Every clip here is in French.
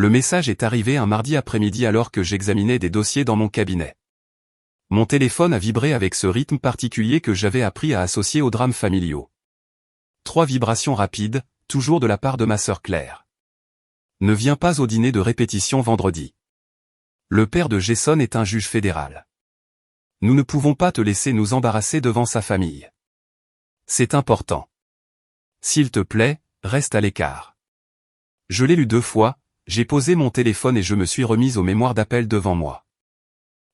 Le message est arrivé un mardi après-midi alors que j'examinais des dossiers dans mon cabinet. Mon téléphone a vibré avec ce rythme particulier que j'avais appris à associer aux drames familiaux. 3 vibrations rapides, toujours de la part de ma sœur Claire. Ne viens pas au dîner de répétition vendredi. Le père de Jason est un juge fédéral. Nous ne pouvons pas te laisser nous embarrasser devant sa famille. C'est important. S'il te plaît, reste à l'écart. Je l'ai lu 2 fois, j'ai posé mon téléphone et je me suis remise aux mémoires d'appel devant moi.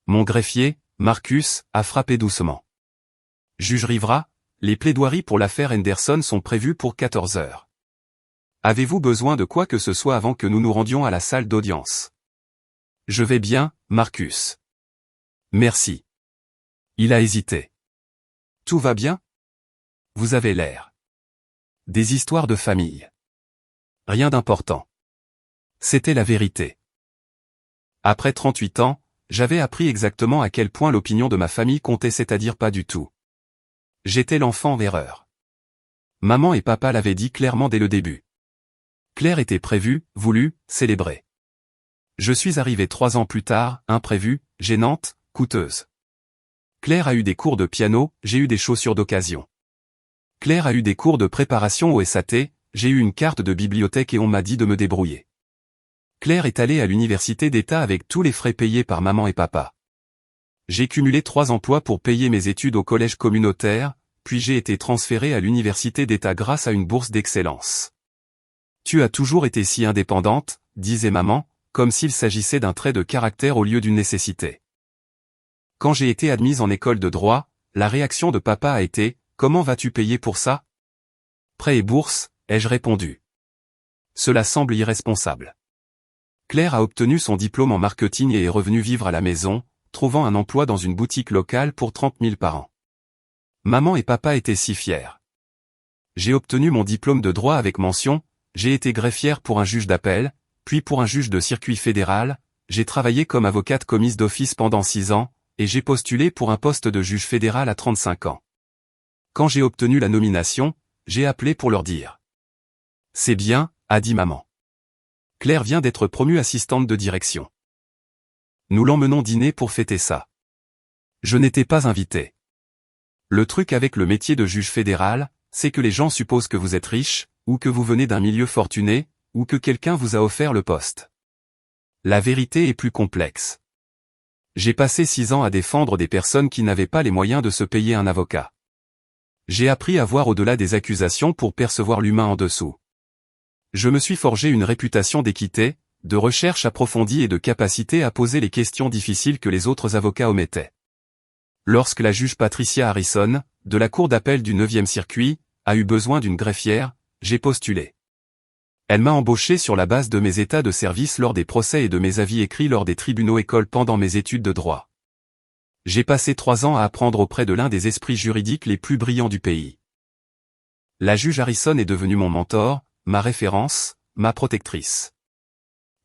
Mon greffier, Marcus, a frappé doucement. Juge Rivera, les plaidoiries pour l'affaire Henderson sont prévues pour 14 heures. Avez-vous besoin de quoi que ce soit avant que nous nous rendions à la salle d'audience? Je vais bien, Marcus. Merci. Il a hésité. Tout va bien? Vous avez l'air. Des histoires de famille. Rien d'important. C'était la vérité. Après 38 ans, j'avais appris exactement à quel point l'opinion de ma famille comptait, c'est-à-dire pas du tout. J'étais l'enfant erreur. Maman et papa l'avaient dit clairement dès le début. Claire était prévue, voulue, célébrée. Je suis arrivé 3 ans plus tard, imprévue, gênante, coûteuse. Claire a eu des cours de piano, j'ai eu des chaussures d'occasion. Claire a eu des cours de préparation au SAT, j'ai eu une carte de bibliothèque et on m'a dit de me débrouiller. Claire est allée à l'université d'État avec tous les frais payés par maman et papa. J'ai cumulé 3 emplois pour payer mes études au collège communautaire, puis j'ai été transféré à l'université d'État grâce à une bourse d'excellence. Tu as toujours été si indépendante, disait maman, comme s'il s'agissait d'un trait de caractère au lieu d'une nécessité. Quand j'ai été admise en école de droit, la réaction de papa a été « Comment vas-tu payer pour ça ?» Prêt et bourse, ai-je répondu. Cela semble irresponsable. Claire a obtenu son diplôme en marketing et est revenue vivre à la maison, trouvant un emploi dans une boutique locale pour 30 000 par an. Maman et papa étaient si fiers. J'ai obtenu mon diplôme de droit avec mention, j'ai été greffière pour un juge d'appel, puis pour un juge de circuit fédéral, j'ai travaillé comme avocate commise d'office pendant 6 ans, et j'ai postulé pour un poste de juge fédéral à 35 ans. Quand j'ai obtenu la nomination, j'ai appelé pour leur dire. C'est bien, a dit maman. Claire vient d'être promue assistante de direction. Nous l'emmenons dîner pour fêter ça. Je n'étais pas invité. Le truc avec le métier de juge fédéral, c'est que les gens supposent que vous êtes riche, ou que vous venez d'un milieu fortuné, ou que quelqu'un vous a offert le poste. La vérité est plus complexe. J'ai passé 6 ans à défendre des personnes qui n'avaient pas les moyens de se payer un avocat. J'ai appris à voir au-delà des accusations pour percevoir l'humain en dessous. Je me suis forgé une réputation d'équité, de recherche approfondie et de capacité à poser les questions difficiles que les autres avocats omettaient. Lorsque la juge Patricia Harrison, de la cour d'appel du 9e circuit, a eu besoin d'une greffière, j'ai postulé. Elle m'a embauché sur la base de mes états de service lors des procès et de mes avis écrits lors des tribunaux écoles pendant mes études de droit. J'ai passé 3 ans à apprendre auprès de l'un des esprits juridiques les plus brillants du pays. La juge Harrison est devenue mon mentor, ma référence, ma protectrice.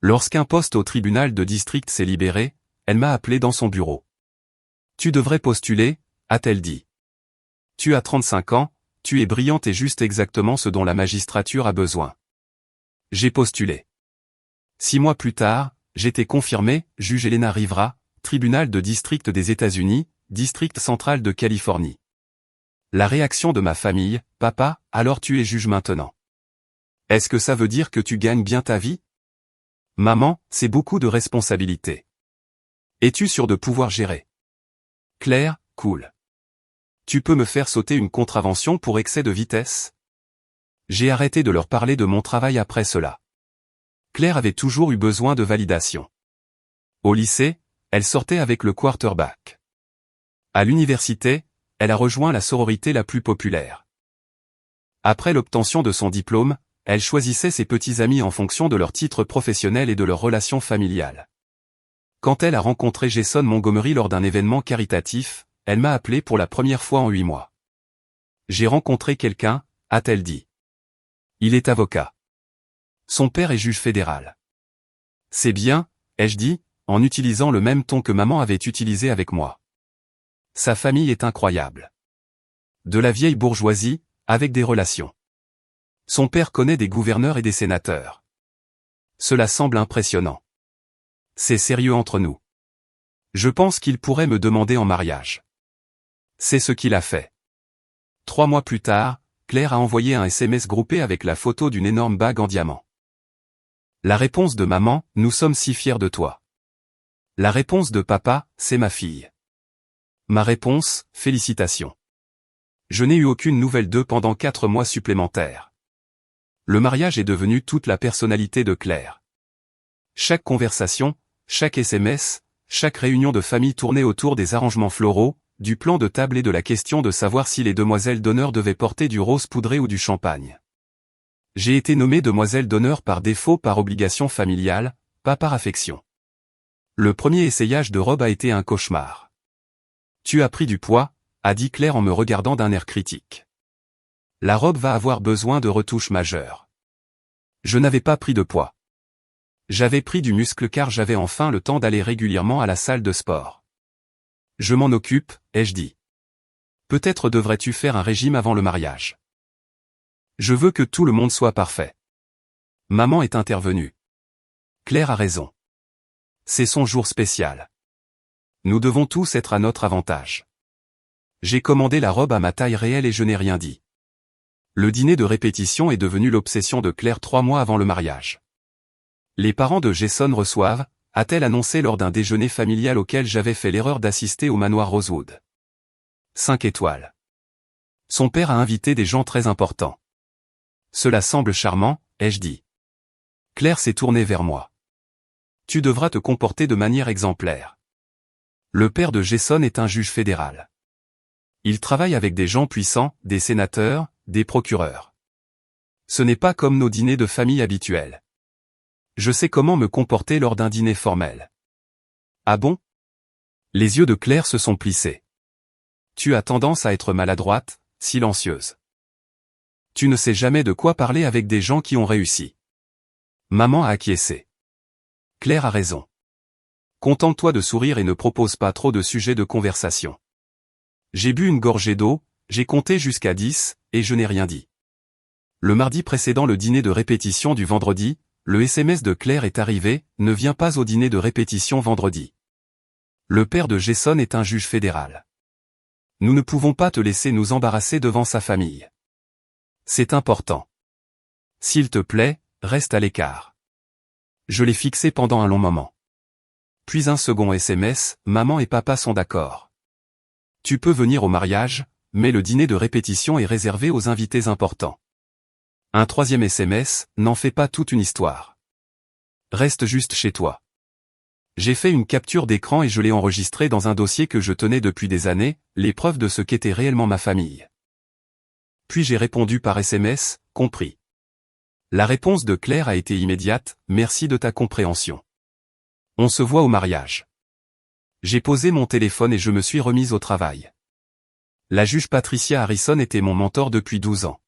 Lorsqu'un poste au tribunal de district s'est libéré, elle m'a appelé dans son bureau. Tu devrais postuler, a-t-elle dit. Tu as 35 ans, tu es brillante et juste exactement ce dont la magistrature a besoin. J'ai postulé. 6 mois plus tard, j'étais confirmé, juge Elena Rivera, tribunal de district des États-Unis, district central de Californie. La réaction de ma famille, papa, alors tu es juge maintenant. Est-ce que ça veut dire que tu gagnes bien ta vie? Maman, c'est beaucoup de responsabilités. Es-tu sûr de pouvoir gérer? Claire, cool. Tu peux me faire sauter une contravention pour excès de vitesse? J'ai arrêté de leur parler de mon travail après cela. Claire avait toujours eu besoin de validation. Au lycée, elle sortait avec le quarterback. À l'université, elle a rejoint la sororité la plus populaire. Après l'obtention de son diplôme, elle choisissait ses petits amis en fonction de leur titre professionnel et de leur relation familiale. Quand elle a rencontré Jason Montgomery lors d'un événement caritatif, elle m'a appelé pour la première fois en 8 mois. J'ai rencontré quelqu'un, a-t-elle dit. Il est avocat. Son père est juge fédéral. C'est bien, ai-je dit, en utilisant le même ton que maman avait utilisé avec moi. Sa famille est incroyable. De la vieille bourgeoisie, avec des relations. Son père connaît des gouverneurs et des sénateurs. Cela semble impressionnant. C'est sérieux entre nous. Je pense qu'il pourrait me demander en mariage. C'est ce qu'il a fait. 3 mois plus tard, Claire a envoyé un SMS groupé avec la photo d'une énorme bague en diamant. La réponse de maman, nous sommes si fiers de toi. La réponse de papa, c'est ma fille. Ma réponse, félicitations. Je n'ai eu aucune nouvelle d'eux pendant 4 mois supplémentaires. Le mariage est devenu toute la personnalité de Claire. Chaque conversation, chaque SMS, chaque réunion de famille tournait autour des arrangements floraux, du plan de table et de la question de savoir si les demoiselles d'honneur devaient porter du rose poudré ou du champagne. J'ai été nommée demoiselle d'honneur par défaut par obligation familiale, pas par affection. Le premier essayage de robe a été un cauchemar. Tu as pris du poids, a dit Claire en me regardant d'un air critique. La robe va avoir besoin de retouches majeures. Je n'avais pas pris de poids. J'avais pris du muscle car j'avais enfin le temps d'aller régulièrement à la salle de sport. Je m'en occupe, ai-je dit. Peut-être devrais-tu faire un régime avant le mariage. Je veux que tout le monde soit parfait. Maman est intervenue. Claire a raison. C'est son jour spécial. Nous devons tous être à notre avantage. J'ai commandé la robe à ma taille réelle et je n'ai rien dit. Le dîner de répétition est devenu l'obsession de Claire 3 mois avant le mariage. Les parents de Jason reçoivent, a-t-elle annoncé lors d'un déjeuner familial auquel j'avais fait l'erreur d'assister au manoir Rosewood. 5 étoiles. Son père a invité des gens très importants. Cela semble charmant, ai-je dit. Claire s'est tournée vers moi. Tu devras te comporter de manière exemplaire. Le père de Jason est un juge fédéral. Il travaille avec des gens puissants, des sénateurs, des procureurs. Ce n'est pas comme nos dîners de famille habituels. Je sais comment me comporter lors d'un dîner formel. Ah bon? Les yeux de Claire se sont plissés. Tu as tendance à être maladroite, silencieuse. Tu ne sais jamais de quoi parler avec des gens qui ont réussi. Maman a acquiescé. Claire a raison. Contente-toi de sourire et ne propose pas trop de sujets de conversation. J'ai bu une gorgée d'eau, j'ai compté jusqu'à 10, et je n'ai rien dit. Le mardi précédant le dîner de répétition du vendredi, le SMS de Claire est arrivé, ne viens pas au dîner de répétition vendredi. Le père de Jason est un juge fédéral. Nous ne pouvons pas te laisser nous embarrasser devant sa famille. C'est important. S'il te plaît, reste à l'écart. Je l'ai fixé pendant un long moment. Puis un second SMS, maman et papa sont d'accord. Tu peux venir au mariage, mais le dîner de répétition est réservé aux invités importants. Un troisième SMS, n'en fais pas toute une histoire. Reste juste chez toi. J'ai fait une capture d'écran et je l'ai enregistrée dans un dossier que je tenais depuis des années, les preuves de ce qu'était réellement ma famille. Puis j'ai répondu par SMS, compris. La réponse de Claire a été immédiate, merci de ta compréhension. On se voit au mariage. J'ai posé mon téléphone et je me suis remise au travail. La juge Patricia Harrison était mon mentor depuis 12 ans.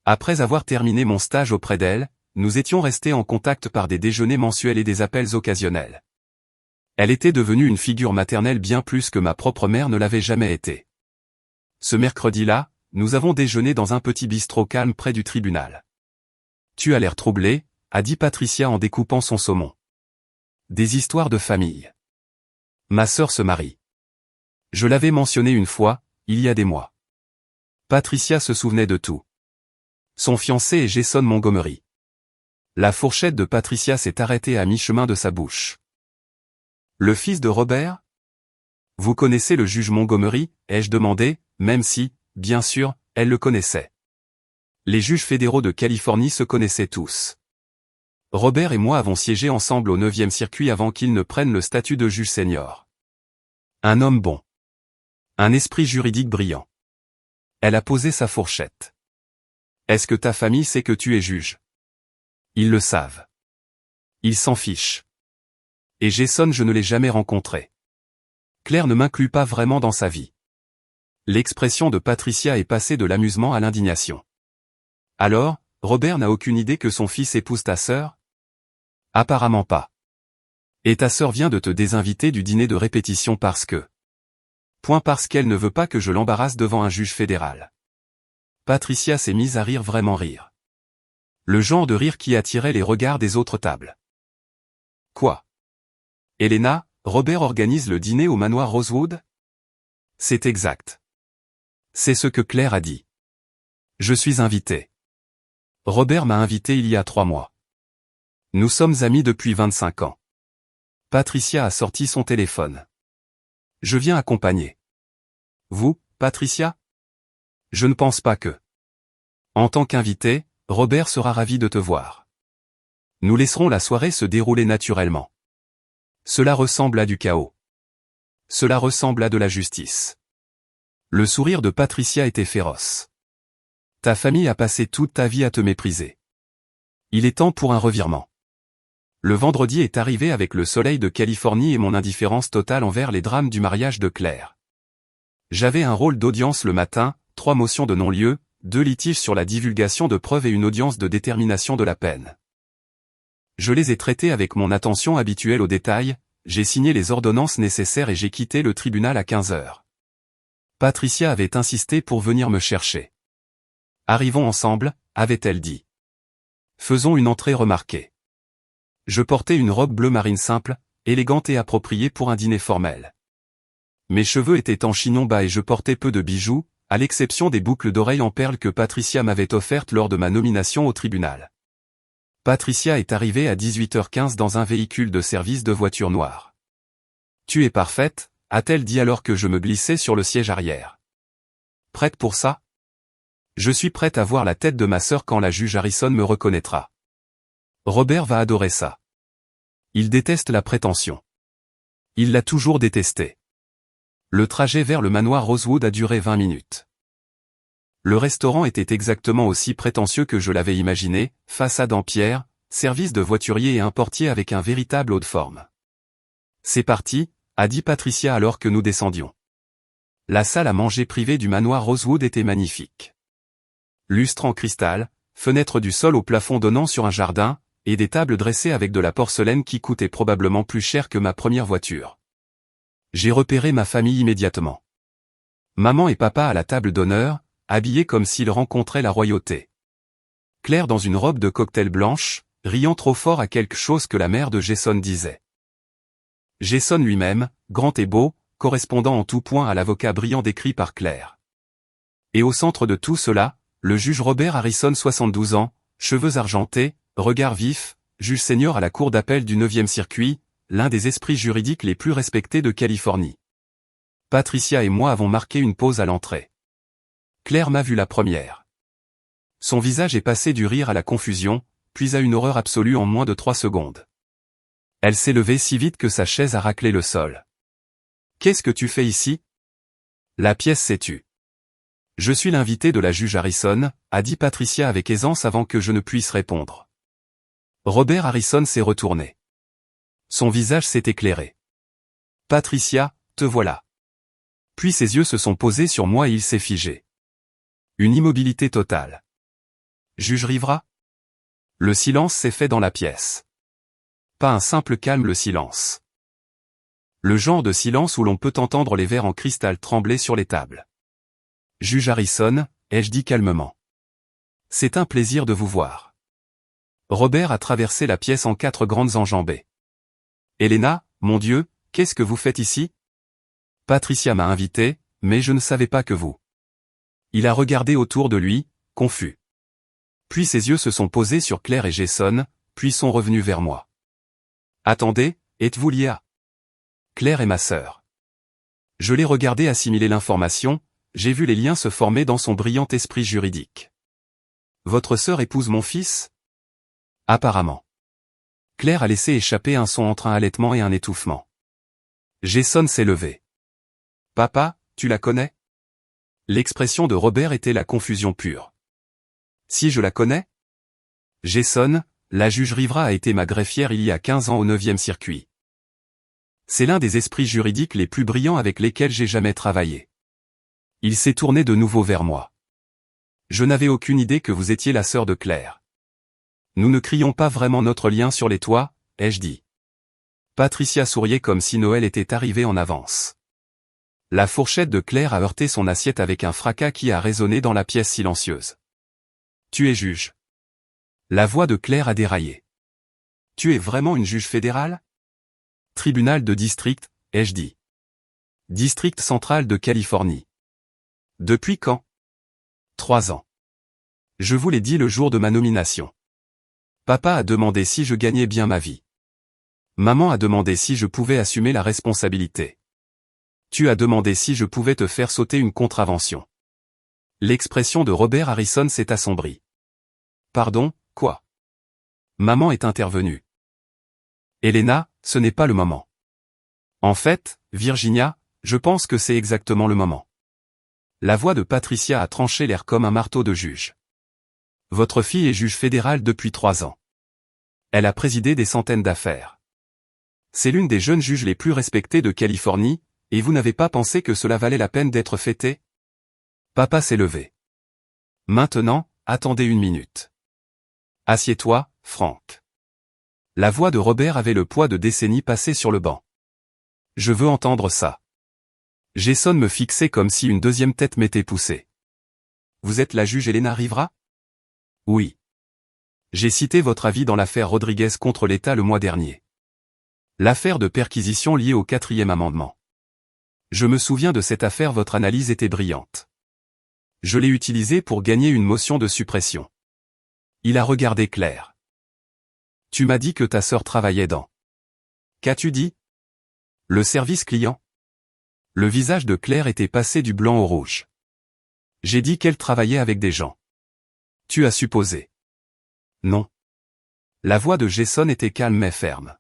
Après avoir terminé mon stage auprès d'elle, nous étions restés en contact par des déjeuners mensuels et des appels occasionnels. Elle était devenue une figure maternelle bien plus que ma propre mère ne l'avait jamais été. Ce mercredi-là, nous avons déjeuné dans un petit bistrot calme près du tribunal. Tu as l'air troublé, a dit Patricia en découpant son saumon. Des histoires de famille. Ma sœur se marie. Je l'avais mentionné une fois, il y a des mois. Patricia se souvenait de tout. Son fiancé est Jason Montgomery. La fourchette de Patricia s'est arrêtée à mi-chemin de sa bouche. Le fils de Robert? Vous connaissez le juge Montgomery, ai-je demandé, même si, bien sûr, elle le connaissait. Les juges fédéraux de Californie se connaissaient tous. Robert et moi avons siégé ensemble au 9e circuit avant qu'il ne prenne le statut de juge senior. Un homme bon. Un esprit juridique brillant. Elle a posé sa fourchette. Est-ce que ta famille sait que tu es juge? Ils le savent. Ils s'en fichent. Et Jason, je ne l'ai jamais rencontré. Claire ne m'inclut pas vraiment dans sa vie. L'expression de Patricia est passée de l'amusement à l'indignation. Alors, Robert n'a aucune idée que son fils épouse ta sœur? Apparemment pas. Et ta sœur vient de te désinviter du dîner de répétition parce que... Parce qu'elle ne veut pas que je l'embarrasse devant un juge fédéral. Patricia s'est mise à rire, vraiment rire. Le genre de rire qui attirait les regards des autres tables. Quoi? Elena, Robert organise le dîner au manoir Rosewood? C'est exact. C'est ce que Claire a dit. Je suis invité. Robert m'a invité il y a 3 mois. Nous sommes amis depuis 25 ans. Patricia a sorti son téléphone. Je viens accompagner. Vous, Patricia? Je ne pense pas que. En tant qu'invité, Robert sera ravi de te voir. Nous laisserons la soirée se dérouler naturellement. Cela ressemble à du chaos. Cela ressemble à de la justice. Le sourire de Patricia était féroce. Ta famille a passé toute ta vie à te mépriser. Il est temps pour un revirement. Le vendredi est arrivé avec le soleil de Californie et mon indifférence totale envers les drames du mariage de Claire. J'avais un rôle d'audience le matin, 3 motions de non-lieu, 2 litiges sur la divulgation de preuves et une audience de détermination de la peine. Je les ai traités avec mon attention habituelle aux détails, j'ai signé les ordonnances nécessaires et j'ai quitté le tribunal à 15 heures. Patricia avait insisté pour venir me chercher. Arrivons ensemble, avait-elle dit. Faisons une entrée remarquée. Je portais une robe bleu marine simple, élégante et appropriée pour un dîner formel. Mes cheveux étaient en chignon bas et je portais peu de bijoux, à l'exception des boucles d'oreilles en perles que Patricia m'avait offertes lors de ma nomination au tribunal. Patricia est arrivée à 18h15 dans un véhicule de service de voiture noire. Tu es parfaite, a-t-elle dit alors que je me glissais sur le siège arrière. Prête pour ça? Je suis prête à voir la tête de ma sœur quand la juge Harrison me reconnaîtra. Robert va adorer ça. Il déteste la prétention. Il l'a toujours détesté. Le trajet vers le manoir Rosewood a duré 20 minutes. Le restaurant était exactement aussi prétentieux que je l'avais imaginé, façade en pierre, service de voiturier et un portier avec un véritable haut de forme. C'est parti, a dit Patricia alors que nous descendions. La salle à manger privée du manoir Rosewood était magnifique. Lustre en cristal, fenêtre du sol au plafond donnant sur un jardin, et des tables dressées avec de la porcelaine qui coûtait probablement plus cher que ma première voiture. J'ai repéré ma famille immédiatement. Maman et papa à la table d'honneur, habillés comme s'ils rencontraient la royauté. Claire dans une robe de cocktail blanche, riant trop fort à quelque chose que la mère de Jason disait. Jason lui-même, grand et beau, correspondant en tout point à l'avocat brillant décrit par Claire. Et au centre de tout cela, le juge Robert Harrison 72 ans, cheveux argentés, regard vif, juge senior à la cour d'appel du 9e circuit, l'un des esprits juridiques les plus respectés de Californie. Patricia et moi avons marqué une pause à l'entrée. Claire m'a vu la première. Son visage est passé du rire à la confusion, puis à une horreur absolue en moins de 3 secondes. Elle s'est levée si vite que sa chaise a raclé le sol. Qu'est-ce que tu fais ici? La pièce s'est tue. Je suis l'invité de la juge Harrison, a dit Patricia avec aisance avant que je ne puisse répondre. Robert Harrison s'est retourné. Son visage s'est éclairé. Patricia, te voilà. Puis ses yeux se sont posés sur moi et il s'est figé. Une immobilité totale. Juge Rivera? Le silence s'est fait dans la pièce. Pas un simple calme, le silence. Le genre de silence où l'on peut entendre les verres en cristal trembler sur les tables. Juge Harrison, ai-je dit calmement. C'est un plaisir de vous voir. Robert a traversé la pièce en 4 grandes enjambées. Elena, mon Dieu, qu'est-ce que vous faites ici? Patricia m'a invité, mais je ne savais pas que vous. Il a regardé autour de lui, confus. Puis ses yeux se sont posés sur Claire et Jason, puis sont revenus vers moi. Attendez, êtes-vous Lia? Claire est ma sœur. Je l'ai regardé assimiler l'information, j'ai vu les liens se former dans son brillant esprit juridique. Votre sœur épouse mon fils? Apparemment. Claire a laissé échapper un son entre un halètement et un étouffement. Jason s'est levé. Papa, tu la connais? L'expression de Robert était la confusion pure. Si je la connais? Jason, la juge Rivera a été ma greffière il y a 15 ans au 9e circuit. C'est l'un des esprits juridiques les plus brillants avec lesquels j'ai jamais travaillé. Il s'est tourné de nouveau vers moi. Je n'avais aucune idée que vous étiez la sœur de Claire. Nous ne crions pas vraiment notre lien sur les toits, ai-je dit. Patricia souriait comme si Noël était arrivé en avance. La fourchette de Claire a heurté son assiette avec un fracas qui a résonné dans la pièce silencieuse. Tu es juge. La voix de Claire a déraillé. Tu es vraiment une juge fédérale? Tribunal de district, ai-je dit. District central de Californie. Depuis quand? 3 ans. Je vous l'ai dit le jour de ma nomination. Papa a demandé si je gagnais bien ma vie. Maman a demandé si je pouvais assumer la responsabilité. Tu as demandé si je pouvais te faire sauter une contravention. L'expression de Robert Harrison s'est assombrie. Pardon, quoi? Maman est intervenue. Elena, ce n'est pas le moment. En fait, Virginia, je pense que c'est exactement le moment. La voix de Patricia a tranché l'air comme un marteau de juge. Votre fille est juge fédérale depuis 3 ans. Elle a présidé des centaines d'affaires. C'est l'une des jeunes juges les plus respectées de Californie, et vous n'avez pas pensé que cela valait la peine d'être fêté? Papa s'est levé. Maintenant, attendez une minute. Assieds-toi, Frank. La voix de Robert avait le poids de décennies passées sur le banc. Je veux entendre ça. Jason me fixait comme si une deuxième tête m'était poussée. Vous êtes la juge Elena Rivera? Oui. J'ai cité votre avis dans l'affaire Rodriguez contre l'État le mois dernier. L'affaire de perquisition liée au 4e amendement. Je me souviens de cette affaire, votre analyse était brillante. Je l'ai utilisée pour gagner une motion de suppression. Il a regardé Claire. Tu m'as dit que ta sœur travaillait dans. Qu'as-tu dit? Le service client. Le visage de Claire était passé du blanc au rouge. J'ai dit qu'elle travaillait avec des gens. Tu as supposé. Non. La voix de Jason était calme mais ferme.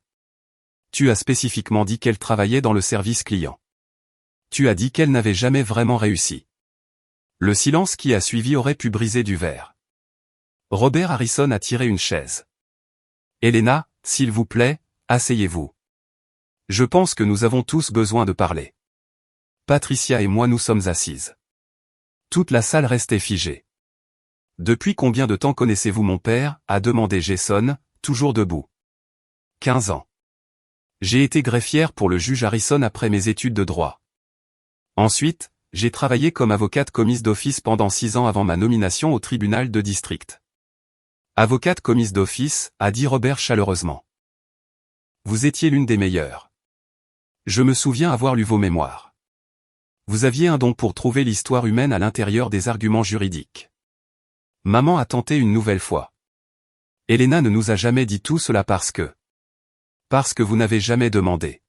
Tu as spécifiquement dit qu'elle travaillait dans le service client. Tu as dit qu'elle n'avait jamais vraiment réussi. Le silence qui a suivi aurait pu briser du verre. Robert Harrison a tiré une chaise. Elena, s'il vous plaît, asseyez-vous. Je pense que nous avons tous besoin de parler. Patricia et moi nous sommes assises. Toute la salle restait figée. Depuis combien de temps connaissez-vous mon père? A demandé Jason, toujours debout. 15 ans. J'ai été greffière pour le juge Harrison après mes études de droit. Ensuite, j'ai travaillé comme avocate commise d'office pendant 6 ans avant ma nomination au tribunal de district. Avocate commise d'office, a dit Robert chaleureusement. Vous étiez l'une des meilleures. Je me souviens avoir lu vos mémoires. Vous aviez un don pour trouver l'histoire humaine à l'intérieur des arguments juridiques. Maman a tenté une nouvelle fois. Elena ne nous a jamais dit tout cela parce que vous n'avez jamais demandé.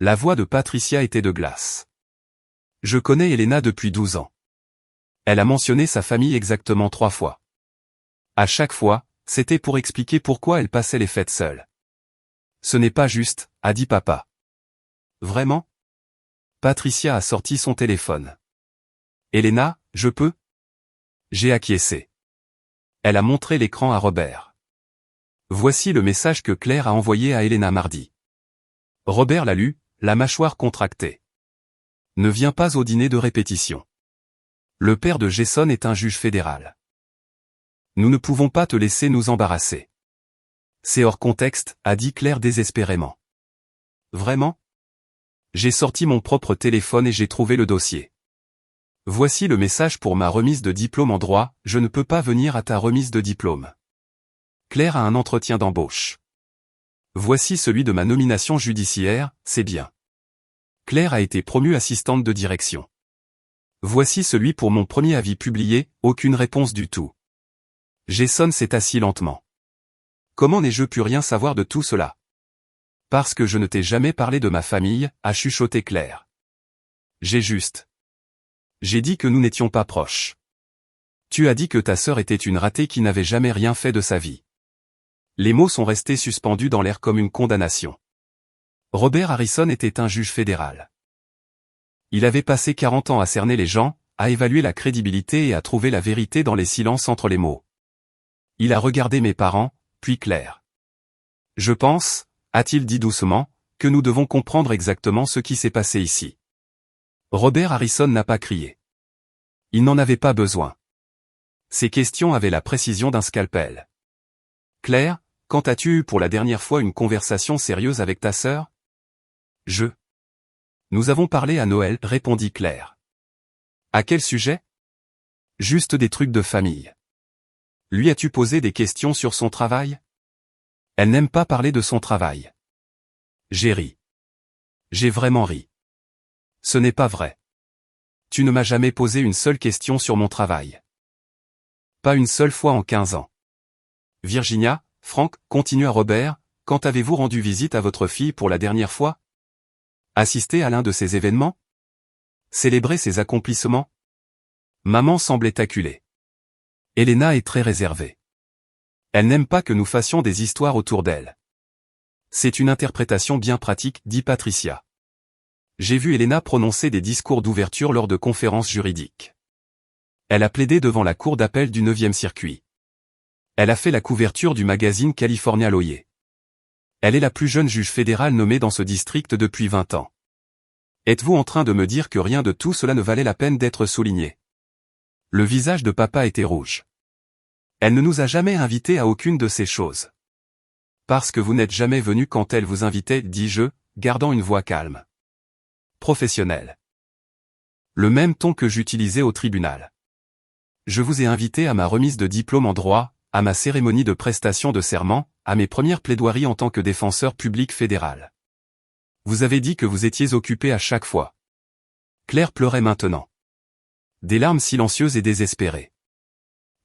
La voix de Patricia était de glace. Je connais Elena depuis 12 ans. Elle a mentionné sa famille exactement 3 fois. À chaque fois, c'était pour expliquer pourquoi elle passait les fêtes seule. Ce n'est pas juste, a dit papa. Vraiment? Patricia a sorti son téléphone. Elena, je peux? J'ai acquiescé. Elle a montré l'écran à Robert. Voici le message que Claire a envoyé à Elena mardi. Robert l'a lu, la mâchoire contractée. Ne viens pas au dîner de répétition. Le père de Jason est un juge fédéral. Nous ne pouvons pas te laisser nous embarrasser. C'est hors contexte, a dit Claire désespérément. Vraiment? J'ai sorti mon propre téléphone et j'ai trouvé le dossier. Voici le message pour ma remise de diplôme en droit, je ne peux pas venir à ta remise de diplôme. Claire a un entretien d'embauche. Voici celui de ma nomination judiciaire, c'est bien. Claire a été promue assistante de direction. Voici celui pour mon premier avis publié, aucune réponse du tout. Jason s'est assis lentement. Comment n'ai-je pu rien savoir de tout cela? Parce que je ne t'ai jamais parlé de ma famille, a chuchoté Claire. J'ai dit que nous n'étions pas proches. Tu as dit que ta sœur était une ratée qui n'avait jamais rien fait de sa vie. Les mots sont restés suspendus dans l'air comme une condamnation. Robert Harrison était un juge fédéral. Il avait passé 40 ans à cerner les gens, à évaluer la crédibilité et à trouver la vérité dans les silences entre les mots. Il a regardé mes parents, puis Claire. Je pense, a-t-il dit doucement, que nous devons comprendre exactement ce qui s'est passé ici. Robert Harrison n'a pas crié. Il n'en avait pas besoin. Ses questions avaient la précision d'un scalpel. Claire, quand as-tu eu pour la dernière fois une conversation sérieuse avec ta sœur? Nous avons parlé à Noël, répondit Claire. À quel sujet? Juste des trucs de famille. Lui as-tu posé des questions sur son travail? Elle n'aime pas parler de son travail. J'ai ri. J'ai vraiment ri. Ce n'est pas vrai. Tu ne m'as jamais posé une seule question sur mon travail. Pas une seule fois en 15 ans. Virginia, Frank, continua Robert, quand avez-vous rendu visite à votre fille pour la dernière fois? Assisté à l'un de ces événements? Célébrer ses accomplissements? Maman semblait acculée. Elena est très réservée. Elle n'aime pas que nous fassions des histoires autour d'elle. C'est une interprétation bien pratique, dit Patricia. J'ai vu Elena prononcer des discours d'ouverture lors de conférences juridiques. Elle a plaidé devant la cour d'appel du 9e circuit. Elle a fait la couverture du magazine California Lawyer. Elle est la plus jeune juge fédérale nommée dans ce district depuis 20 ans. Êtes-vous en train de me dire que rien de tout cela ne valait la peine d'être souligné? Le visage de papa était rouge. Elle ne nous a jamais invités à aucune de ces choses. Parce que vous n'êtes jamais venu quand elle vous invitait, dis-je, gardant une voix calme. Professionnelle. Le même ton que j'utilisais au tribunal. Je vous ai invité à ma remise de diplôme en droit, à ma cérémonie de prestation de serment, à mes premières plaidoiries en tant que défenseur public fédéral. Vous avez dit que vous étiez occupé à chaque fois. Claire pleurait maintenant. Des larmes silencieuses et désespérées.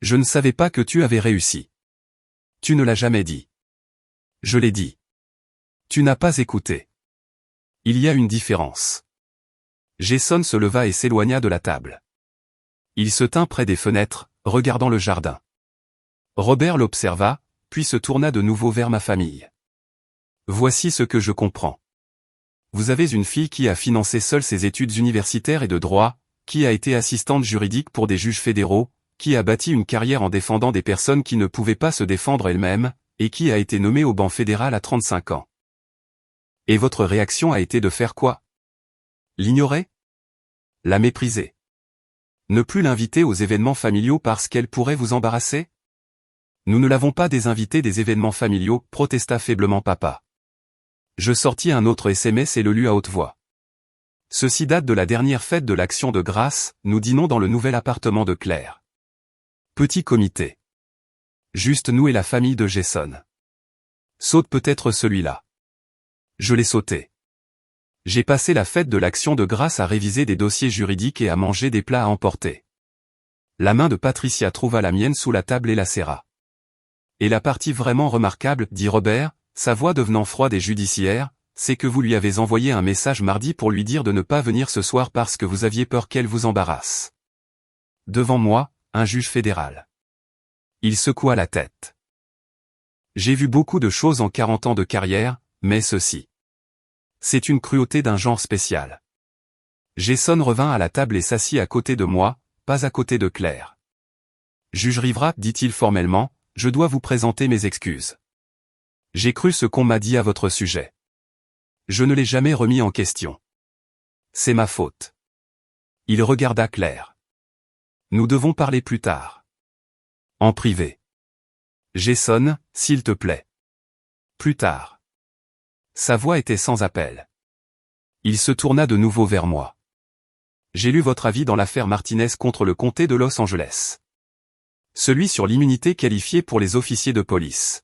Je ne savais pas que tu avais réussi. Tu ne l'as jamais dit. Je l'ai dit. Tu n'as pas écouté. Il y a une différence. Jason se leva et s'éloigna de la table. Il se tint près des fenêtres, regardant le jardin. Robert l'observa, puis se tourna de nouveau vers ma famille. Voici ce que je comprends. Vous avez une fille qui a financé seule ses études universitaires et de droit, qui a été assistante juridique pour des juges fédéraux, qui a bâti une carrière en défendant des personnes qui ne pouvaient pas se défendre elles-mêmes, et qui a été nommée au banc fédéral à 35 ans. Et votre réaction a été de faire quoi? L'ignorer? La mépriser? Ne plus l'inviter aux événements familiaux parce qu'elle pourrait vous embarrasser? Nous ne l'avons pas désinvité des événements familiaux, protesta faiblement papa. Je sortis un autre SMS et le lus à haute voix. Ceci date de la dernière fête de l'Action de grâce, nous dînons dans le nouvel appartement de Claire. Petit comité. Juste nous et la famille de Jason. Saute peut-être celui-là. Je l'ai sauté. J'ai passé la fête de l'Action de grâce à réviser des dossiers juridiques et à manger des plats à emporter. La main de Patricia trouva la mienne sous la table et la serra. Et la partie vraiment remarquable, dit Robert, sa voix devenant froide et judiciaire, c'est que vous lui avez envoyé un message mardi pour lui dire de ne pas venir ce soir parce que vous aviez peur qu'elle vous embarrasse. Devant moi, un juge fédéral. Il secoua la tête. J'ai vu beaucoup de choses en 40 ans de carrière, mais ceci. C'est une cruauté d'un genre spécial. Jason revint à la table et s'assit à côté de moi, pas à côté de Claire. Juge Rivera, dit-il formellement, je dois vous présenter mes excuses. J'ai cru ce qu'on m'a dit à votre sujet. Je ne l'ai jamais remis en question. C'est ma faute. Il regarda Claire. Nous devons parler plus tard. En privé. Jason, s'il te plaît. Plus tard. Sa voix était sans appel. Il se tourna de nouveau vers moi. J'ai lu votre avis dans l'affaire Martinez contre le comté de Los Angeles. Celui sur l'immunité qualifiée pour les officiers de police.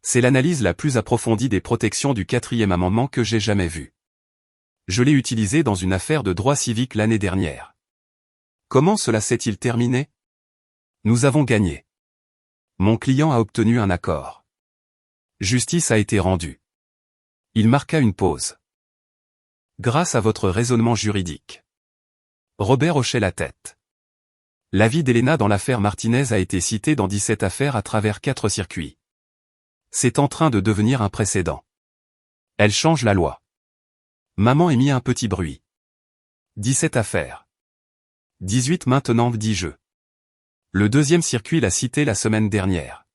C'est l'analyse la plus approfondie des protections du 4e amendement que j'ai jamais vue. Je l'ai utilisé dans une affaire de droit civique l'année dernière. Comment cela s'est-il terminé? Nous avons gagné. Mon client a obtenu un accord. Justice a été rendue. Il marqua une pause. Grâce à votre raisonnement juridique. Robert hochait la tête. L'avis d'Elena dans l'affaire Martinez a été cité dans 17 affaires à travers 4 circuits. C'est en train de devenir un précédent. Elle change la loi. Maman émit un petit bruit. 17 affaires. 18 maintenant, dis-je. Le 2e circuit l'a cité la semaine dernière.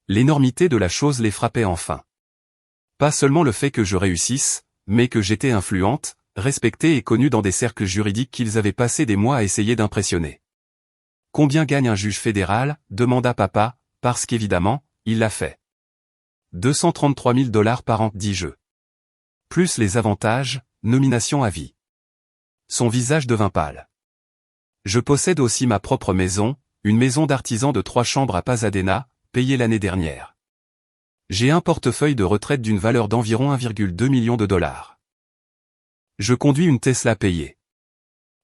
L'énormité de la chose les frappait enfin. Pas seulement le fait que je réussisse, mais que j'étais influente, respectée et connue dans des cercles juridiques qu'ils avaient passé des mois à essayer d'impressionner. Combien gagne un juge fédéral? Demanda papa, parce qu'évidemment, il l'a fait. 233 000 $ par an, dis-je. Plus les avantages, nomination à vie. Son visage devint pâle. Je possède aussi ma propre maison, Une maison d'artisan de 3 chambres à Pasadena, payée l'année dernière. J'ai un portefeuille de retraite d'une valeur d'environ 1,2 million de dollars. Je conduis une Tesla payée.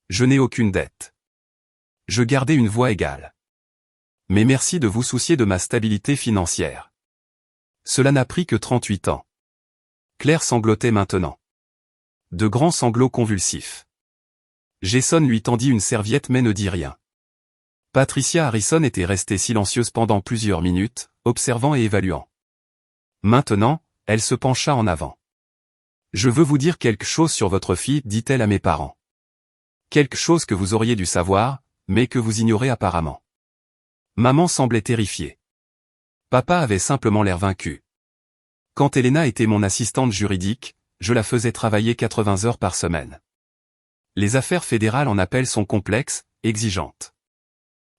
Je n'ai aucune dette. Je gardais une voix égale. Mais merci de vous soucier de ma stabilité financière. Cela n'a pris que 38 ans. Claire sanglotait maintenant. De grands sanglots convulsifs. Jason lui tendit une serviette mais ne dit rien. Patricia Harrison était restée silencieuse pendant plusieurs minutes, observant et évaluant. Maintenant, elle se pencha en avant. Je veux vous dire quelque chose sur votre fille, dit-elle à mes parents. Quelque chose que vous auriez dû savoir, mais que vous ignorez apparemment. Maman semblait terrifiée. Papa avait simplement l'air vaincu. Quand Elena était mon assistante juridique, je la faisais travailler 80 heures par semaine. Les affaires fédérales en appel sont complexes, exigeantes.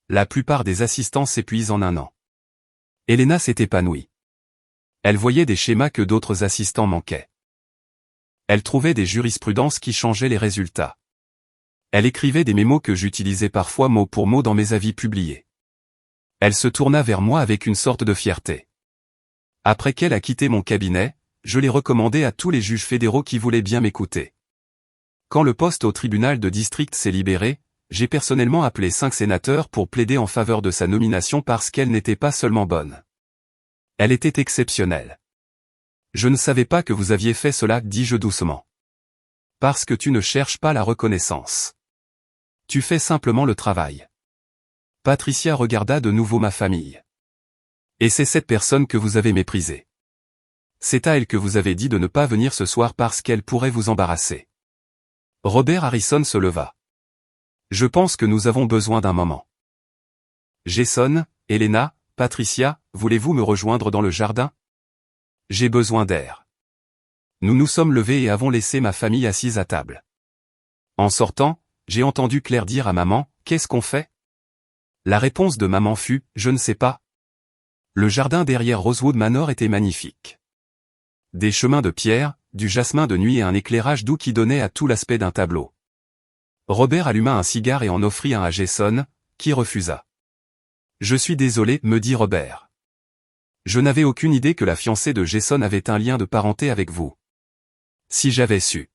La plupart des assistants s'épuisent en un an. Elena s'est épanouie. Elle voyait des schémas que d'autres assistants manquaient. Elle trouvait des jurisprudences qui changeaient les résultats. Elle écrivait des mémos que j'utilisais parfois mot pour mot dans mes avis publiés. Elle se tourna vers moi avec une sorte de fierté. Après qu'elle a quitté mon cabinet, je l'ai recommandée à tous les juges fédéraux qui voulaient bien m'écouter. Quand le poste au tribunal de district s'est libéré, j'ai personnellement appelé 5 sénateurs pour plaider en faveur de sa nomination parce qu'elle n'était pas seulement bonne. Elle était exceptionnelle. Je ne savais pas que vous aviez fait cela, dis-je doucement. Parce que tu ne cherches pas la reconnaissance. Tu fais simplement le travail. Patricia regarda de nouveau ma famille. Et c'est cette personne que vous avez méprisée. C'est à elle que vous avez dit de ne pas venir ce soir parce qu'elle pourrait vous embarrasser. Robert Harrison se leva. Je pense que nous avons besoin d'un moment. Jason, Elena, Patricia, voulez-vous me rejoindre dans le jardin? J'ai besoin d'air. Nous nous sommes levés et avons laissé ma famille assise à table. En sortant, j'ai entendu Claire dire à maman, « Qu'est-ce qu'on fait ?» La réponse de maman fut, « Je ne sais pas. » Le jardin derrière Rosewood Manor était magnifique. Des chemins de pierre, du jasmin de nuit et un éclairage doux qui donnait à tout l'aspect d'un tableau. Robert alluma un cigare et en offrit un à Jason, qui refusa. « Je suis désolé, me dit Robert. Je n'avais aucune idée que la fiancée de Jason avait un lien de parenté avec vous. Si j'avais su.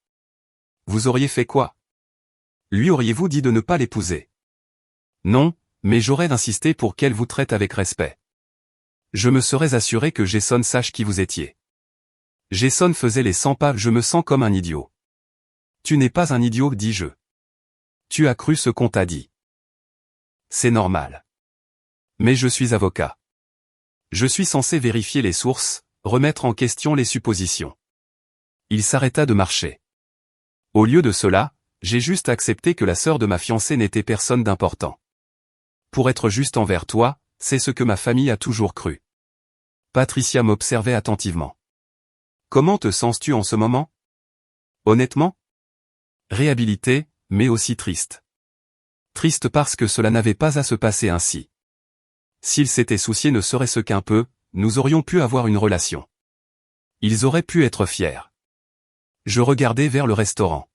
Vous auriez fait quoi? Lui auriez-vous dit de ne pas l'épouser? Non, mais j'aurais insisté pour qu'elle vous traite avec respect. Je me serais assuré que Jason sache qui vous étiez. Jason faisait les 100 pas, je me sens comme un idiot. Tu n'es pas un idiot, dis-je. Tu as cru ce qu'on t'a dit. C'est normal. Mais je suis avocat. Je suis censé vérifier les sources, remettre en question les suppositions. Il s'arrêta de marcher. Au lieu de cela, j'ai juste accepté que la sœur de ma fiancée n'était personne d'important. Pour être juste envers toi, c'est ce que ma famille a toujours cru. Patricia m'observait attentivement. Comment te sens-tu en ce moment? Honnêtement? Réhabilité, mais aussi triste. Triste parce que cela n'avait pas à se passer ainsi. S'ils s'étaient souciés ne serait-ce qu'un peu, nous aurions pu avoir une relation. Ils auraient pu être fiers. Je regardais vers le restaurant.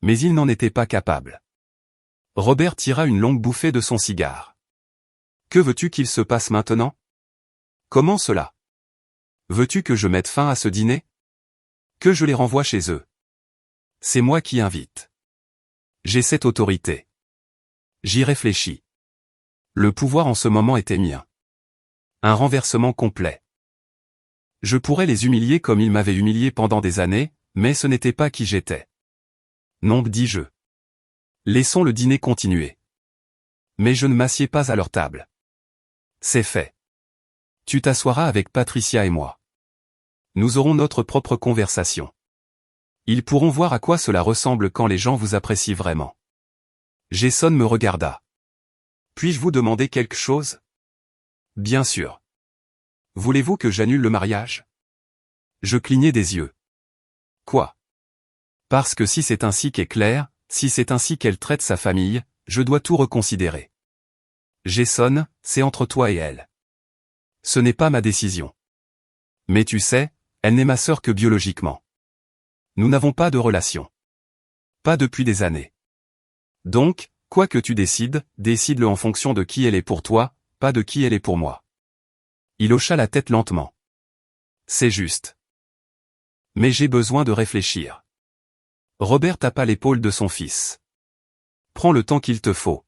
Mais ils n'en étaient pas capables. Robert tira une longue bouffée de son cigare. Que veux-tu qu'il se passe maintenant? Comment cela? Veux-tu que je mette fin à ce dîner? Que je les renvoie chez eux? C'est moi qui invite. J'ai cette autorité. J'y réfléchis. Le pouvoir en ce moment était mien. Un renversement complet. Je pourrais les humilier comme ils m'avaient humilié pendant des années, mais ce n'était pas qui j'étais. Non, dis-je. Laissons le dîner continuer. Mais je ne m'assieds pas à leur table. C'est fait. Tu t'assoiras avec Patricia et moi. Nous aurons notre propre conversation. Ils pourront voir à quoi cela ressemble quand les gens vous apprécient vraiment. Jason me regarda. Puis-je vous demander quelque chose? Bien sûr. Voulez-vous que j'annule le mariage? Je clignai des yeux. Quoi? Parce que si c'est ainsi qu'est Claire, si c'est ainsi qu'elle traite sa famille, je dois tout reconsidérer. Jason, c'est entre toi et elle. Ce n'est pas ma décision. Mais tu sais, elle n'est ma sœur que biologiquement. Nous n'avons pas de relation. Pas depuis des années. Donc, Quoi que tu décides, décide-le en fonction de qui elle est pour toi, pas de qui elle est pour moi. Il hocha la tête lentement. C'est juste. Mais j'ai besoin de réfléchir. Robert tapa l'épaule de son fils. Prends le temps qu'il te faut.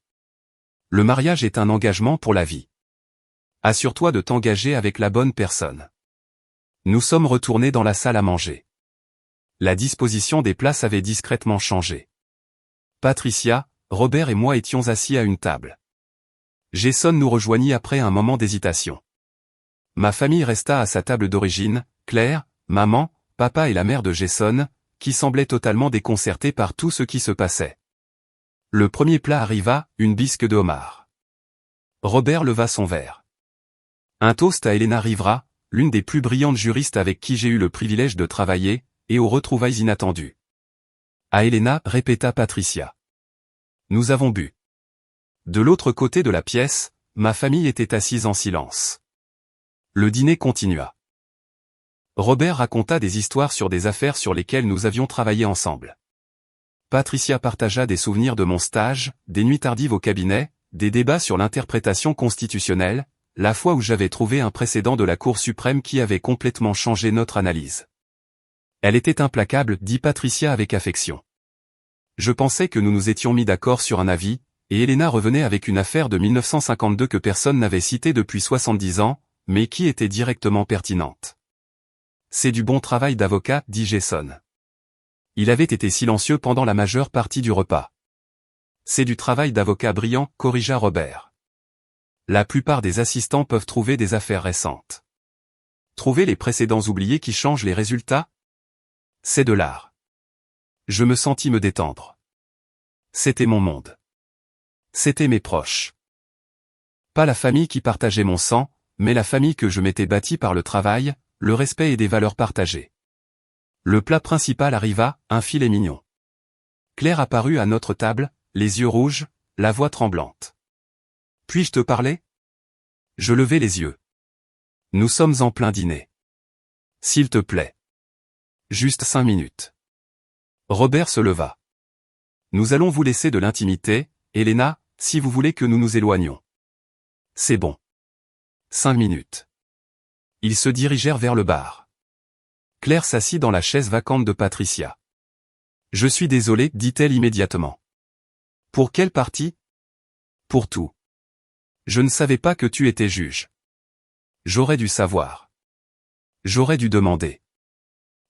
Le mariage est un engagement pour la vie. Assure-toi de t'engager avec la bonne personne. Nous sommes retournés dans la salle à manger. La disposition des places avait discrètement changé. Patricia, Robert et moi étions assis à une table. Jason nous rejoignit après un moment d'hésitation. Ma famille resta à sa table d'origine, Claire, maman, papa et la mère de Jason, qui semblaient totalement déconcertés par tout ce qui se passait. Le premier plat arriva, une bisque de homard. Robert leva son verre. Un toast à Elena Rivera, l'une des plus brillantes juristes avec qui j'ai eu le privilège de travailler, et aux retrouvailles inattendues. À Elena, répéta Patricia. Nous avons bu. De l'autre côté de la pièce, ma famille était assise en silence. Le dîner continua. Robert raconta des histoires sur des affaires sur lesquelles nous avions travaillé ensemble. Patricia partagea des souvenirs de mon stage, des nuits tardives au cabinet, des débats sur l'interprétation constitutionnelle, la fois où j'avais trouvé un précédent de la Cour suprême qui avait complètement changé notre analyse. Elle était implacable, dit Patricia avec affection. Je pensais que nous nous étions mis d'accord sur un avis, et Elena revenait avec une affaire de 1952 que personne n'avait citée depuis 70 ans, mais qui était directement pertinente. C'est du bon travail d'avocat, dit Jason. Il avait été silencieux pendant la majeure partie du repas. C'est du travail d'avocat brillant, corrigea Robert. La plupart des assistants peuvent trouver des affaires récentes. Trouver les précédents oubliés qui changent les résultats? C'est de l'art. Je me sentis me détendre. C'était mon monde. C'étaient mes proches. Pas la famille qui partageait mon sang, mais la famille que je m'étais bâtie par le travail, le respect et des valeurs partagées. Le plat principal arriva, un filet mignon. Claire apparut à notre table, les yeux rouges, la voix tremblante. Puis-je te parler? Je levai les yeux. Nous sommes en plein dîner. S'il te plaît. Juste 5 minutes. Robert se leva. Nous allons vous laisser de l'intimité, Elena, si vous voulez que nous nous éloignions. C'est bon. 5 minutes. Ils se dirigèrent vers le bar. Claire s'assit dans la chaise vacante de Patricia. Je suis désolée, dit-elle immédiatement. Pour quelle partie? Pour tout. Je ne savais pas que tu étais juge. J'aurais dû savoir. J'aurais dû demander.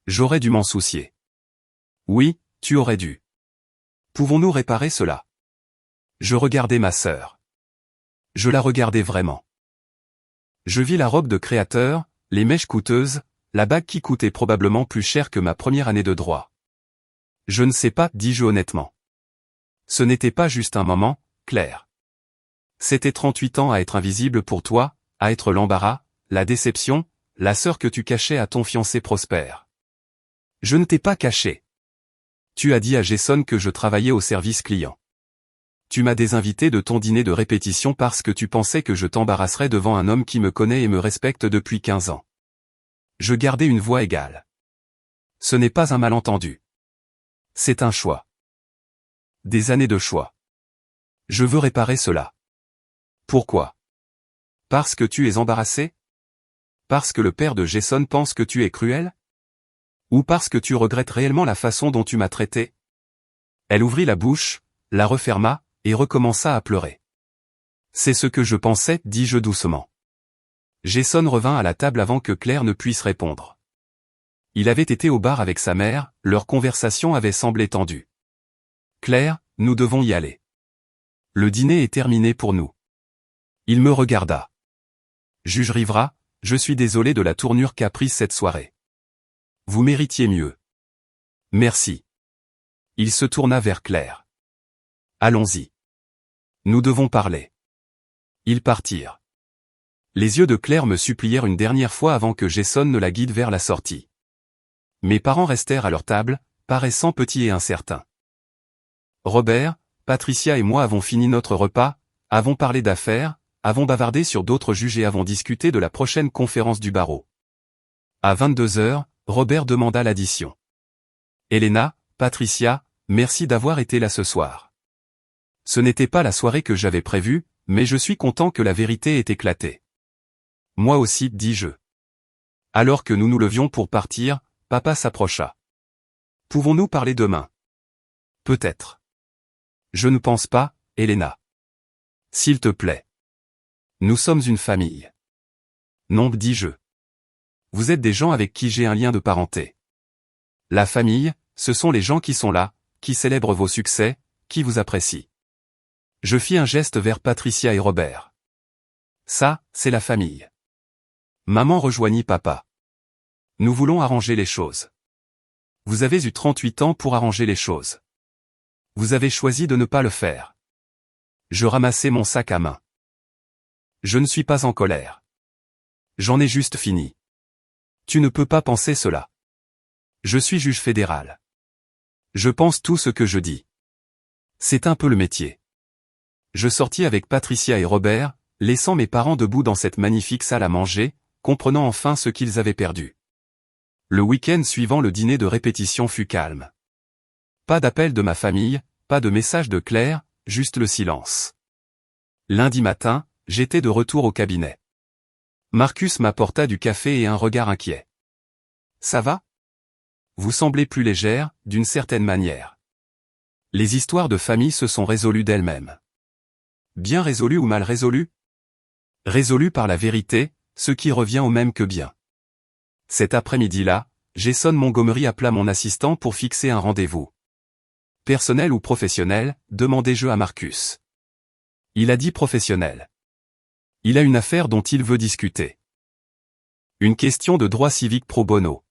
J'aurais dû m'en soucier. Oui, tu aurais dû. Pouvons-nous réparer cela? Je regardais ma sœur. Je la regardais vraiment. Je vis la robe de créateur, les mèches coûteuses, la bague qui coûtait probablement plus cher que ma première année de droit. Je ne sais pas, dis-je honnêtement. Ce n'était pas juste un moment, Claire. C'était 38 ans à être invisible pour toi, à être l'embarras, la déception, la sœur que tu cachais à ton fiancé Prosper. Je ne t'ai pas caché. Tu as dit à Jason que je travaillais au service client. Tu m'as désinvité de ton dîner de répétition parce que tu pensais que je t'embarrasserais devant un homme qui me connaît et me respecte depuis 15 ans. Je gardais une voix égale. Ce n'est pas un malentendu. C'est un choix. Des années de choix. Je veux réparer cela. Pourquoi? Parce que tu es embarrassé? Parce que le père de Jason pense que tu es cruel? Ou parce que tu regrettes réellement la façon dont tu m'as traité? Elle ouvrit la bouche, la referma, et recommença à pleurer. C'est ce que je pensais, dis-je doucement. Jason revint à la table avant que Claire ne puisse répondre. Il avait été au bar avec sa mère, leur conversation avait semblé tendue. Claire, nous devons y aller. Le dîner est terminé pour nous. Il me regarda. Juge Rivera, je suis désolé de la tournure qu'a prise cette soirée. Vous méritiez mieux. Merci. Il se tourna vers Claire. Allons-y. Nous devons parler. Ils partirent. Les yeux de Claire me supplièrent une dernière fois avant que Jason ne la guide vers la sortie. Mes parents restèrent à leur table, paraissant petits et incertains. Robert, Patricia et moi avons fini notre repas, avons parlé d'affaires, avons bavardé sur d'autres juges et avons discuté de la prochaine conférence du barreau. À 22 heures, Robert demanda l'addition. Elena, Patricia, merci d'avoir été là ce soir. Ce n'était pas la soirée que j'avais prévue, mais je suis content que la vérité ait éclaté. Moi aussi, dis-je. Alors que nous nous levions pour partir, papa s'approcha. Pouvons-nous parler demain? Peut-être. Je ne pense pas, Elena. S'il te plaît. Nous sommes une famille. Non, dis-je. Vous êtes des gens avec qui j'ai un lien de parenté. La famille, ce sont les gens qui sont là, qui célèbrent vos succès, qui vous apprécient. Je fis un geste vers Patricia et Robert. Ça, c'est la famille. Maman rejoignit papa. Nous voulons arranger les choses. Vous avez eu 38 ans pour arranger les choses. Vous avez choisi de ne pas le faire. Je ramassai mon sac à main. Je ne suis pas en colère. J'en ai juste fini. Tu ne peux pas penser cela. Je suis juge fédéral. Je pense tout ce que je dis. C'est un peu le métier. Je sortis avec Patricia et Robert, laissant mes parents debout dans cette magnifique salle à manger, comprenant enfin ce qu'ils avaient perdu. Le week-end suivant le dîner de répétition fut calme. Pas d'appel de ma famille, pas de message de Claire, juste le silence. Lundi matin, j'étais de retour au cabinet. Marcus m'apporta du café et un regard inquiet. Ça va? Vous semblez plus légère, d'une certaine manière. Les histoires de famille se sont résolues d'elles-mêmes. Bien résolues ou mal résolues? Résolues par la vérité, ce qui revient au même que bien. Cet après-midi-là, Jason Montgomery appela mon assistant pour fixer un rendez-vous. Personnel ou professionnel, demandai-je à Marcus. Il a dit professionnel. Il a une affaire dont il veut discuter. Une question de droit civique pro bono.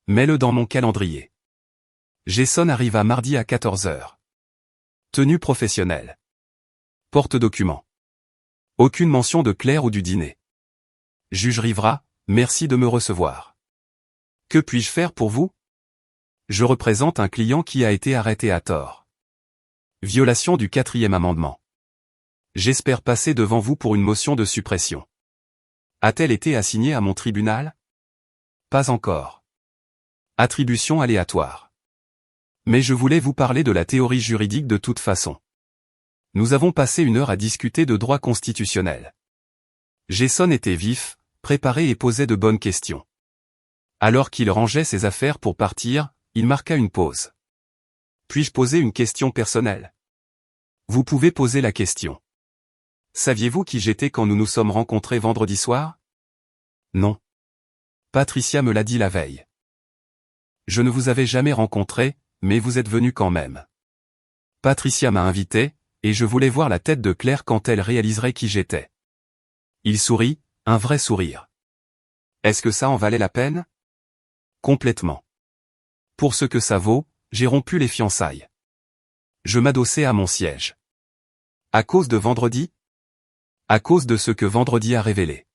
Mets-le dans mon calendrier. Jason arriva mardi à 14 h. Tenue professionnelle. Porte-document. Aucune mention de Claire ou du dîner. Juge Rivera, merci de me recevoir. Que puis-je faire pour vous? Je représente un client qui a été arrêté à tort. Violation du 4e amendement. J'espère passer devant vous pour une motion de suppression. A-t-elle été assignée à mon tribunal? Pas encore. Attribution aléatoire. Mais je voulais vous parler de la théorie juridique de toute façon. Nous avons passé 1 heure à discuter de droit constitutionnel. Jason était vif, préparé et posait de bonnes questions. Alors qu'il rangeait ses affaires pour partir, il marqua une pause. Puis-je poser une question personnelle? Vous pouvez poser la question. Saviez-vous qui j'étais quand nous nous sommes rencontrés vendredi soir? Non. Patricia me l'a dit la veille. Je ne vous avais jamais rencontré, mais vous êtes venu quand même. Patricia m'a invité, et je voulais voir la tête de Claire quand elle réaliserait qui j'étais. Il sourit, un vrai sourire. Est-ce que ça en valait la peine? Complètement. Pour ce que ça vaut, j'ai rompu les fiançailles. Je m'adossai à mon siège. À cause de vendredi? À cause de ce que vendredi a révélé.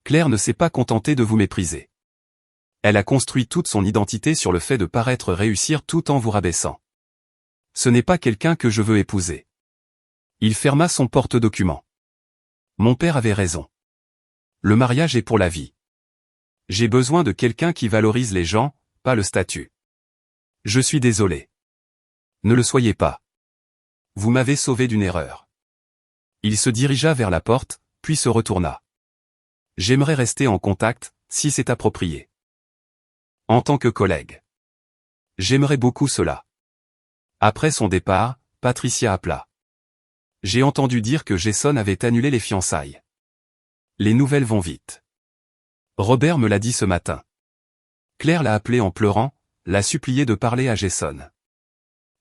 Claire ne s'est pas contentée de vous mépriser. Elle a construit toute son identité sur le fait de paraître réussir tout en vous rabaissant. Ce n'est pas quelqu'un que je veux épouser. Il ferma son porte-document. Mon père avait raison. Le mariage est pour la vie. J'ai besoin de quelqu'un qui valorise les gens, pas le statut. Je suis désolé. Ne le soyez pas. Vous m'avez sauvé d'une erreur. Il se dirigea vers la porte, puis se retourna. J'aimerais rester en contact, si c'est approprié. En tant que collègue. J'aimerais beaucoup cela. Après son départ, Patricia appela. J'ai entendu dire que Jason avait annulé les fiançailles. Les nouvelles vont vite. Robert me l'a dit ce matin. Claire l'a appelé en pleurant, l'a supplié de parler à Jason.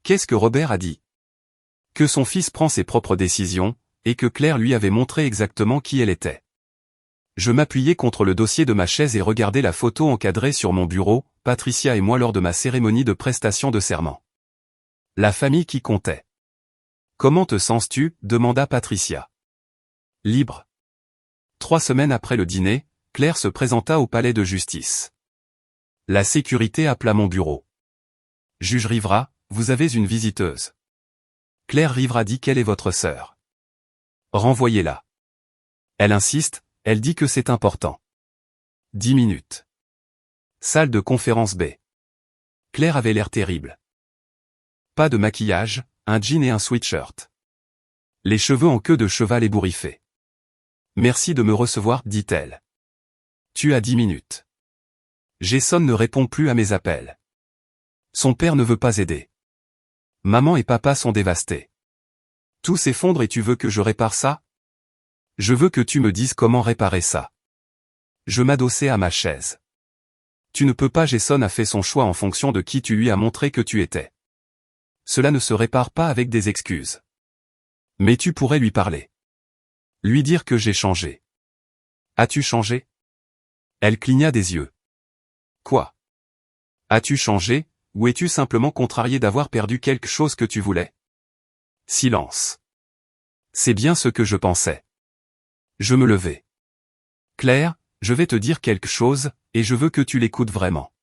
Qu'est-ce que Robert a dit? Que son fils prend ses propres décisions, et que Claire lui avait montré exactement qui elle était. Je m'appuyais contre le dossier de ma chaise et regardais la photo encadrée sur mon bureau, Patricia et moi lors de ma cérémonie de prestation de serment. La famille qui comptait. Comment te sens-tu? Demanda Patricia. Libre. 3 semaines après le dîner, Claire se présenta au palais de justice. La sécurité appela mon bureau. Juge Rivera, vous avez une visiteuse. Claire Rivera dit qu'elle est votre sœur. Renvoyez-la. Elle insiste, elle dit que c'est important. 10 minutes. Salle de conférence B. Claire avait l'air terrible. Pas de maquillage, un jean et un sweatshirt. Les cheveux en queue de cheval ébouriffés. Merci de me recevoir, dit-elle. Tu as 10 minutes. Jason ne répond plus à mes appels. Son père ne veut pas aider. Maman et papa sont dévastés. Tout s'effondre et tu veux que je répare ça? Je veux que tu me dises comment réparer ça. Je m'adossai à ma chaise. Tu ne peux pas. Jason a fait son choix en fonction de qui tu lui as montré que tu étais. Cela ne se répare pas avec des excuses. Mais tu pourrais lui parler. Lui dire que j'ai changé. As-tu changé? Elle cligna des yeux. Quoi? As-tu changé, ou es-tu simplement contrarié d'avoir perdu quelque chose que tu voulais? Silence. C'est bien ce que je pensais. Je me levai. Claire, je vais te dire quelque chose, et je veux que tu l'écoutes vraiment.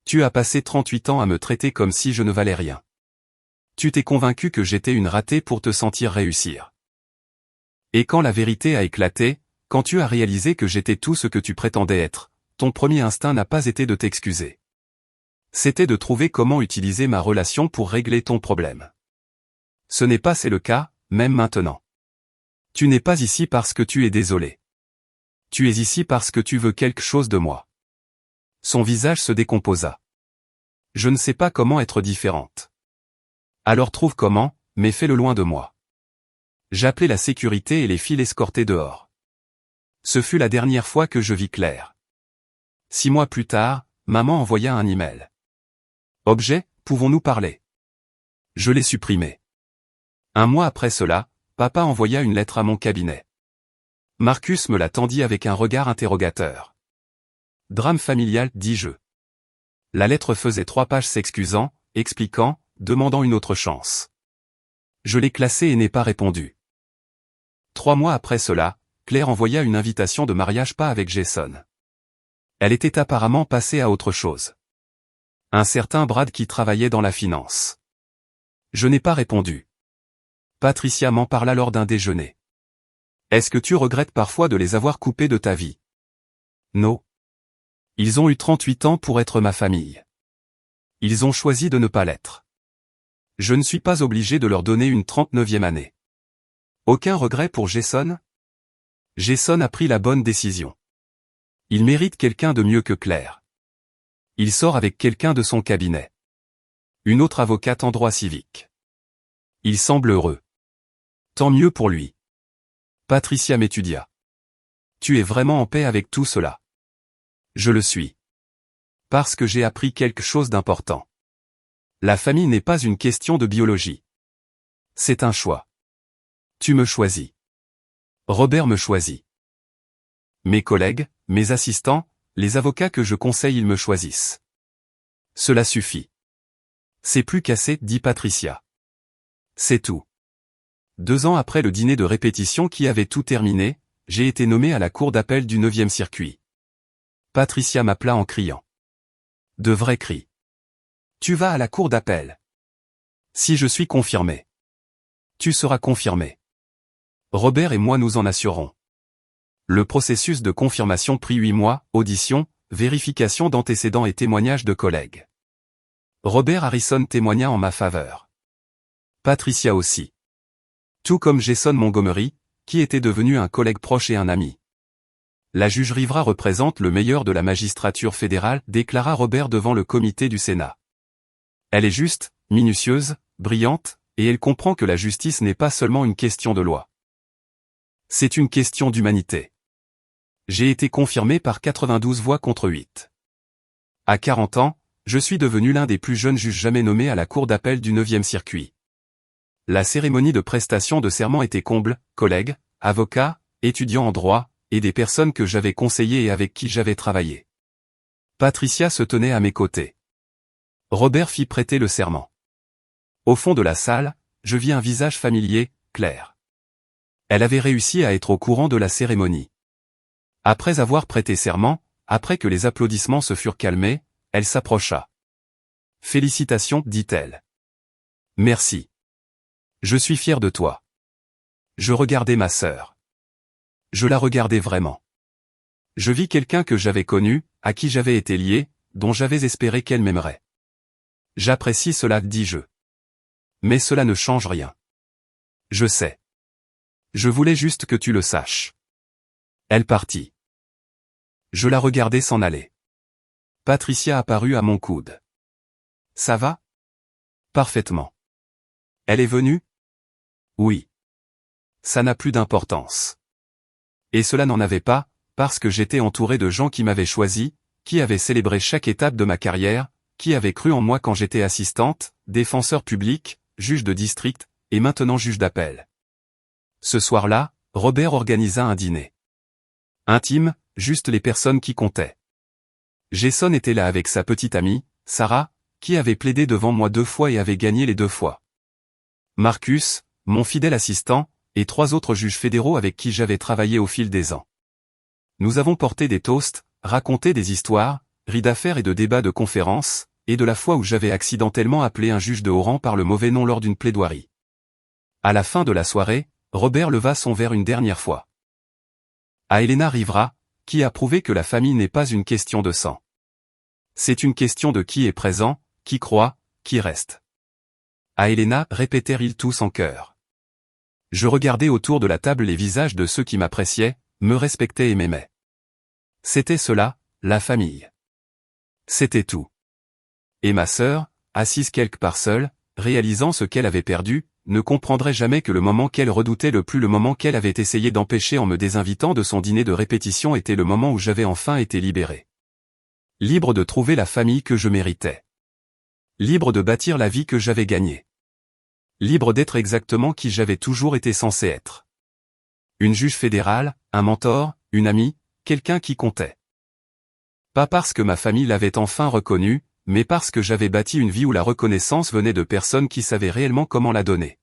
Tu as passé 38 ans à me traiter comme si je ne valais rien. Tu t'es convaincu que j'étais une ratée pour te sentir réussir. Et quand la vérité a éclaté, quand tu as réalisé que j'étais tout ce que tu prétendais être, ton premier instinct n'a pas été de t'excuser. C'était de trouver comment utiliser ma relation pour régler ton problème. Ce n'est pas le cas, même maintenant. Tu n'es pas ici parce que tu es désolé. Tu es ici parce que tu veux quelque chose de moi. Son visage se décomposa. Je ne sais pas comment être différente. Alors trouve comment, mais fais-le loin de moi. J'appelai la sécurité et les fis l'escorter dehors. Ce fut la dernière fois que je vis Claire. 6 mois plus tard, maman envoya un email. Objet, pouvons-nous parler? Je l'ai supprimé. 1 mois après cela, papa envoya une lettre à mon cabinet. Marcus me la tendit avec un regard interrogateur. Drame familial, dis-je. La lettre faisait 3 pages s'excusant, expliquant, demandant une autre chance. Je l'ai classée et n'ai pas répondu. 3 mois après cela, Claire envoya une invitation de mariage pas avec Jason. Elle était apparemment passée à autre chose. Un certain Brad qui travaillait dans la finance. Je n'ai pas répondu. Patricia m'en parla lors d'un déjeuner. Est-ce que tu regrettes parfois de les avoir coupés de ta vie? Non. Ils ont eu 38 ans pour être ma famille. Ils ont choisi de ne pas l'être. Je ne suis pas obligé de leur donner une 39e année. Aucun regret pour Jason? Jason a pris la bonne décision. Il mérite quelqu'un de mieux que Claire. Il sort avec quelqu'un de son cabinet. Une autre avocate en droit civique. Il semble heureux. Tant mieux pour lui. Patricia m'étudia. Tu es vraiment en paix avec tout cela? Je le suis. Parce que j'ai appris quelque chose d'important. La famille n'est pas une question de biologie. C'est un choix. Tu me choisis. Robert me choisit. Mes collègues, mes assistants, les avocats que je conseille, ils me choisissent. Cela suffit. C'est plus qu'assez, dit Patricia. C'est tout. 2 ans après le dîner de répétition qui avait tout terminé, j'ai été nommé à la cour d'appel du 9e circuit. Patricia m'appela en criant. De vrais cris. Tu vas à la cour d'appel. Si je suis confirmé. Tu seras confirmé. Robert et moi nous en assurons. Le processus de confirmation prit 8 mois, audition, vérification d'antécédents et témoignages de collègues. Robert Harrison témoigna en ma faveur. Patricia aussi. Tout comme Jason Montgomery, qui était devenu un collègue proche et un ami. La juge Rivera représente le meilleur de la magistrature fédérale, déclara Robert devant le comité du Sénat. Elle est juste, minutieuse, brillante, et elle comprend que la justice n'est pas seulement une question de loi. C'est une question d'humanité. J'ai été confirmé par 92 voix contre 8. À 40 ans, je suis devenu l'un des plus jeunes juges jamais nommés à la cour d'appel du 9e circuit. La cérémonie de prestation de serment était comble, collègues, avocats, étudiants en droit, et des personnes que j'avais conseillées et avec qui j'avais travaillé. Patricia se tenait à mes côtés. Robert fit prêter le serment. Au fond de la salle, je vis un visage familier, Claire. Elle avait réussi à être au courant de la cérémonie. Après avoir prêté serment, après que les applaudissements se furent calmés, elle s'approcha. « Félicitations, dit-elle. Merci. Je suis fier de toi. » Je regardai ma sœur. Je la regardais vraiment. Je vis quelqu'un que j'avais connu, à qui j'avais été lié, dont j'avais espéré qu'elle m'aimerait. J'apprécie cela, dis-je. Mais cela ne change rien. Je sais. Je voulais juste que tu le saches. Elle partit. Je la regardais s'en aller. Patricia apparut à mon coude. Ça va? Parfaitement. Elle est venue? Oui. Ça n'a plus d'importance. Et cela n'en avait pas, parce que j'étais entouré de gens qui m'avaient choisi, qui avaient célébré chaque étape de ma carrière, qui avaient cru en moi quand j'étais assistante, défenseur public, juge de district, et maintenant juge d'appel. Ce soir-là, Robert organisa un dîner. Intime, juste les personnes qui comptaient. Jason était là avec sa petite amie, Sarah, qui avait plaidé devant moi 2 fois et avait gagné les 2 fois. Marcus, mon fidèle assistant, et 3 autres juges fédéraux avec qui j'avais travaillé au fil des ans. Nous avons porté des toasts, raconté des histoires, ri d'affaires et de débats de conférences, et de la fois où j'avais accidentellement appelé un juge de haut rang par le mauvais nom lors d'une plaidoirie. À la fin de la soirée, Robert leva son verre une dernière fois. À Elena Rivera, qui a prouvé que la famille n'est pas une question de sang. C'est une question de qui est présent, qui croit, qui reste. À Elena, répétèrent-ils tous en chœur. Je regardais autour de la table les visages de ceux qui m'appréciaient, me respectaient et m'aimaient. C'était cela, la famille. C'était tout. Et ma sœur, assise quelque part seule, réalisant ce qu'elle avait perdu, ne comprendrait jamais que le moment qu'elle redoutait le plus, le moment qu'elle avait essayé d'empêcher en me désinvitant de son dîner de répétition, était le moment où j'avais enfin été libéré. Libre de trouver la famille que je méritais. Libre de bâtir la vie que j'avais gagnée. Libre d'être exactement qui j'avais toujours été censé être. Une juge fédérale, un mentor, une amie, quelqu'un qui comptait. Pas parce que ma famille l'avait enfin reconnu, mais parce que j'avais bâti une vie où la reconnaissance venait de personnes qui savaient réellement comment la donner.